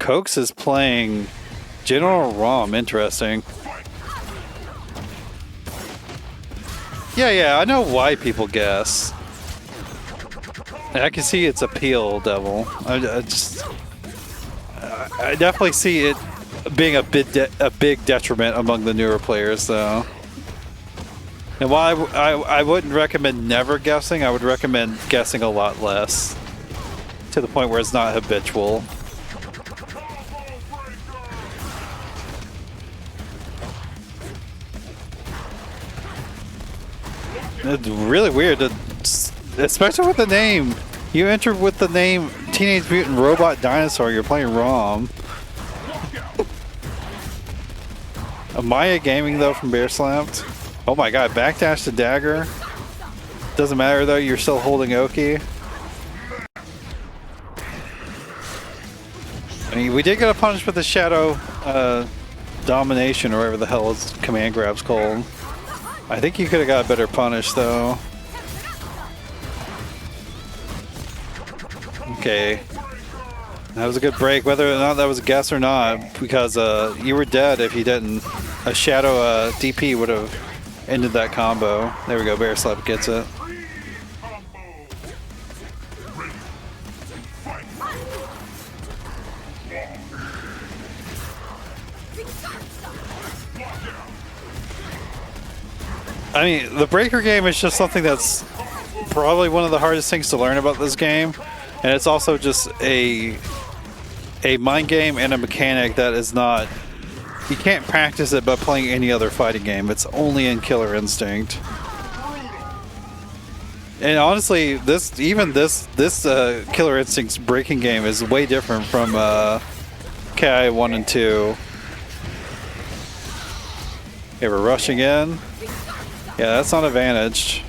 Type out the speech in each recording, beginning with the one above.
c0akz is playing General RAAM. Interesting. Yeah, I know why people guess. I can see its appeal, Devil. I definitely see it being a big detriment among the newer players, though. And while I wouldn't recommend never guessing, I would recommend guessing a lot less, to the point where it's not habitual. It's really weird, especially with the name. You enter with the name Teenage Mutant Robot Dinosaur, you're playing RAAM. Maya Gaming, though, from Bear Slapped. Oh my god, backdash to dagger. Doesn't matter, though, you're still holding c0akz. I mean, we did get a punish with the Shadow Domination, or whatever the hell his command grab's called. I think you could have got a better punish, though. Okay. That was a good break, whether or not that was a guess or not, because you were dead if you didn't. A Shadow DP would have ended that combo. There we go, Bear Slap gets it. I mean, the breaker game is just something that's probably one of the hardest things to learn about this game, and it's also just a mind game and a mechanic that is not, you can't practice it by playing any other fighting game. It's only in Killer Instinct. And honestly, this Killer Instinct's breaking game is way different from KI 1 and 2. Okay, we're rushing in. Yeah, that's not advantaged.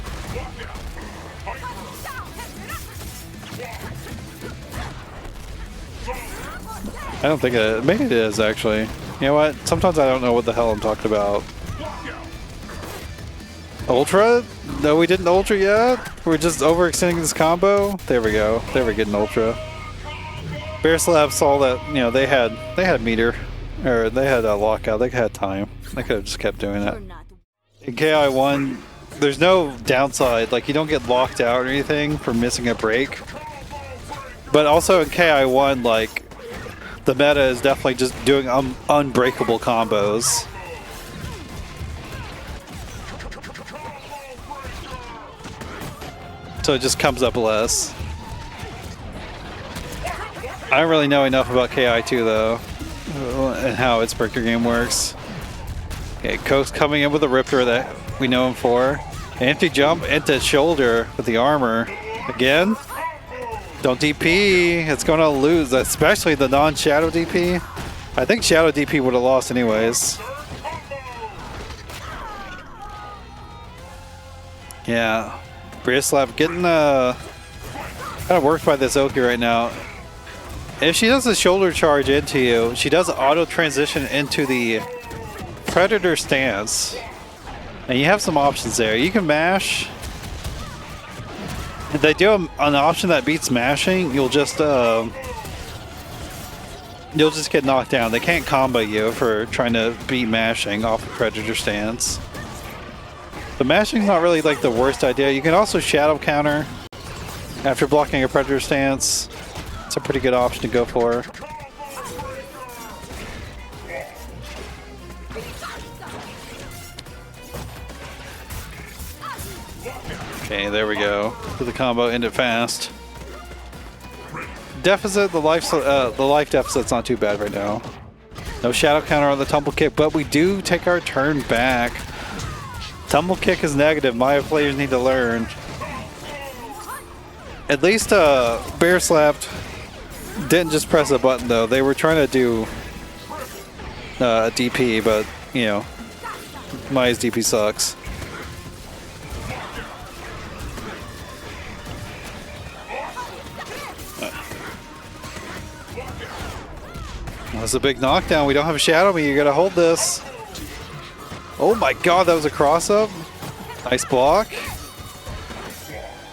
I don't think it, maybe it is actually. You know what? Sometimes I don't know what the hell I'm talking about. Ultra? No, we didn't Ultra yet? We're just overextending this combo? There we go. There we get an Ultra. Bear Slap saw that, you know, they had meter. Or they had a lockout. They had time. They could have just kept doing that. In KI1, there's no downside. Like, you don't get locked out or anything for missing a break. But also in KI1, like, the meta is definitely just doing unbreakable combos. So it just comes up less. I don't really know enough about KI2 though, and how its breaker game works. Okay, c0akz coming in with a Riptor that we know him for. Empty jump into shoulder with the armor. Again. Don't DP, it's gonna lose, especially the non-Shadow DP. I think Shadow DP would have lost anyways. Yeah, Bear Slap getting kind of worked by this c0akz right now. If she does a shoulder charge into you, she does auto transition into the Predator stance. And you have some options there. You can mash. If they do an option that beats mashing, you'll just get knocked down. They can't combo you for trying to beat mashing off a Predator stance. The mashing's not really like the worst idea. You can also shadow counter after blocking a Predator stance. It's a pretty good option to go for. Okay, there we go. For the combo, end it fast. Deficit, the life deficit's not too bad right now. No shadow counter on the tumble kick, but we do take our turn back. Tumble kick is negative. Maya players need to learn. At least Bear Slapped didn't just press a button though. They were trying to do a DP, but you know, Maya's DP sucks. That's a big knockdown. We don't have a Shadow Me. You gotta hold this. Oh my god, that was a cross up. Nice block.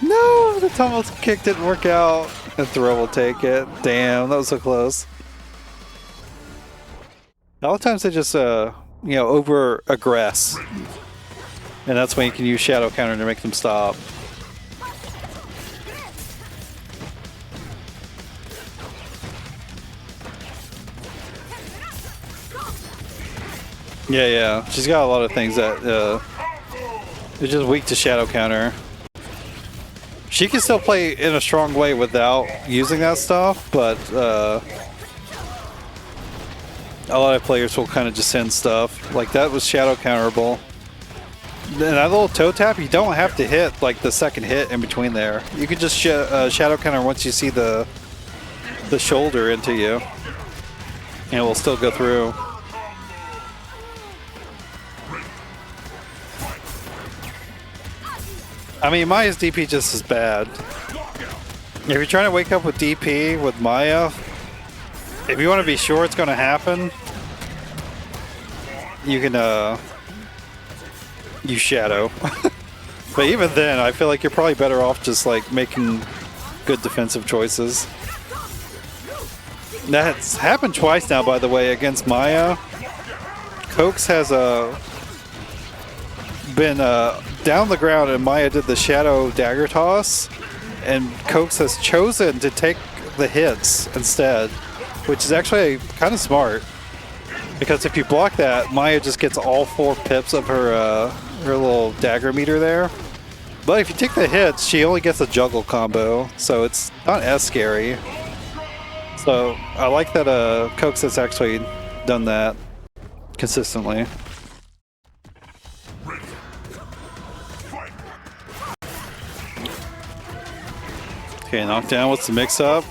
No, the tumble kick didn't work out. The throw will take it. Damn, that was so close. A lot of times they just, you know, over aggress. And that's when you can use shadow counter to make them stop. Yeah. She's got a lot of things that are just weak to shadow counter. She can still play in a strong way without using that stuff, but a lot of players will kind of just send stuff. Like that was shadow counterable. And that little toe tap, you don't have to hit like the second hit in between there. You can just shadow counter once you see the shoulder into you, and it will still go through. I mean, Maya's DP just as bad. If you're trying to wake up with DP with Maya, if you want to be sure it's going to happen, you can use Shadow. But even then, I feel like you're probably better off just like making good defensive choices. That's happened twice now, by the way, against Maya. c0akz has been down the ground and Maya did the shadow dagger toss, and c0akz has chosen to take the hits instead, which is actually kind of smart, because if you block that, Maya just gets all 4 pips of her her little dagger meter there. But if you take the hits, she only gets a juggle combo, so it's not as scary. So I like that c0akz has actually done that consistently. Okay, knockdown. What's the mix-up?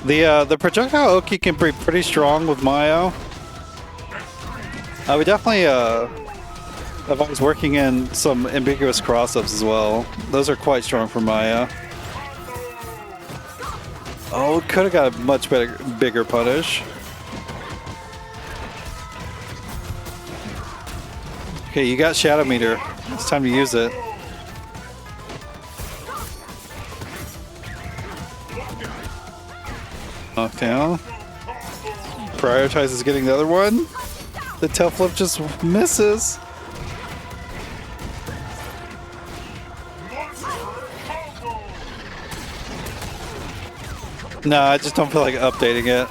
The projectile Oki can be pretty strong with Maya. I would definitely advise working in some ambiguous cross-ups as well. Those are quite strong for Maya. Oh, could have got a much bigger punish. Okay, you got Shadow Meter. It's time to use it. Knockdown. Prioritizes getting the other one. The tail flip just misses. No, I just don't feel like updating it.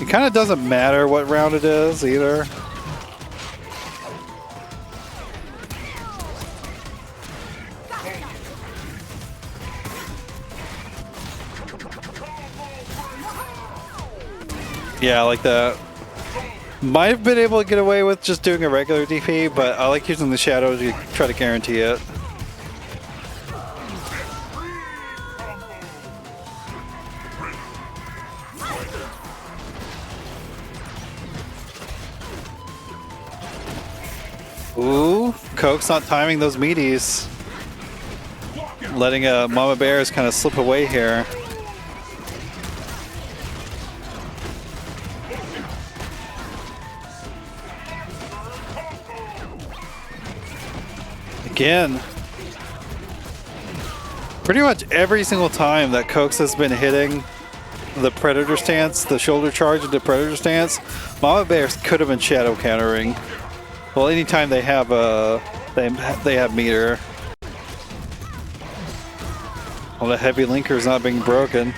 It kind of doesn't matter what round it is either. Yeah, I like that. Might have been able to get away with just doing a regular DP, but I like using the shadow to try to guarantee it. Ooh, c0akz not timing those meaties. Letting MamaBears kind of slip away here. Again, pretty much every single time that c0akz has been hitting the Predator stance, the shoulder charge into Predator stance, MamaBears could have been shadow countering. Well, anytime they have they have meter. Well, the heavy linker is not being broken.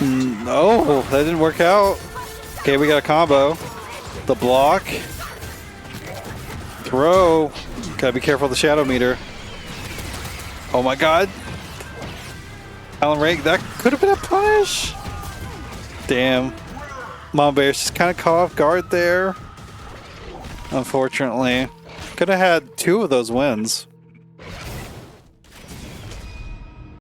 No, that didn't work out. Okay, we got a combo. The block. Throw. Gotta be careful of the shadow meter. Oh my god. Alan Rake, that could have been a punish. Damn. MamaBears just kind of caught off guard there. Unfortunately. Could have had 2 of those wins.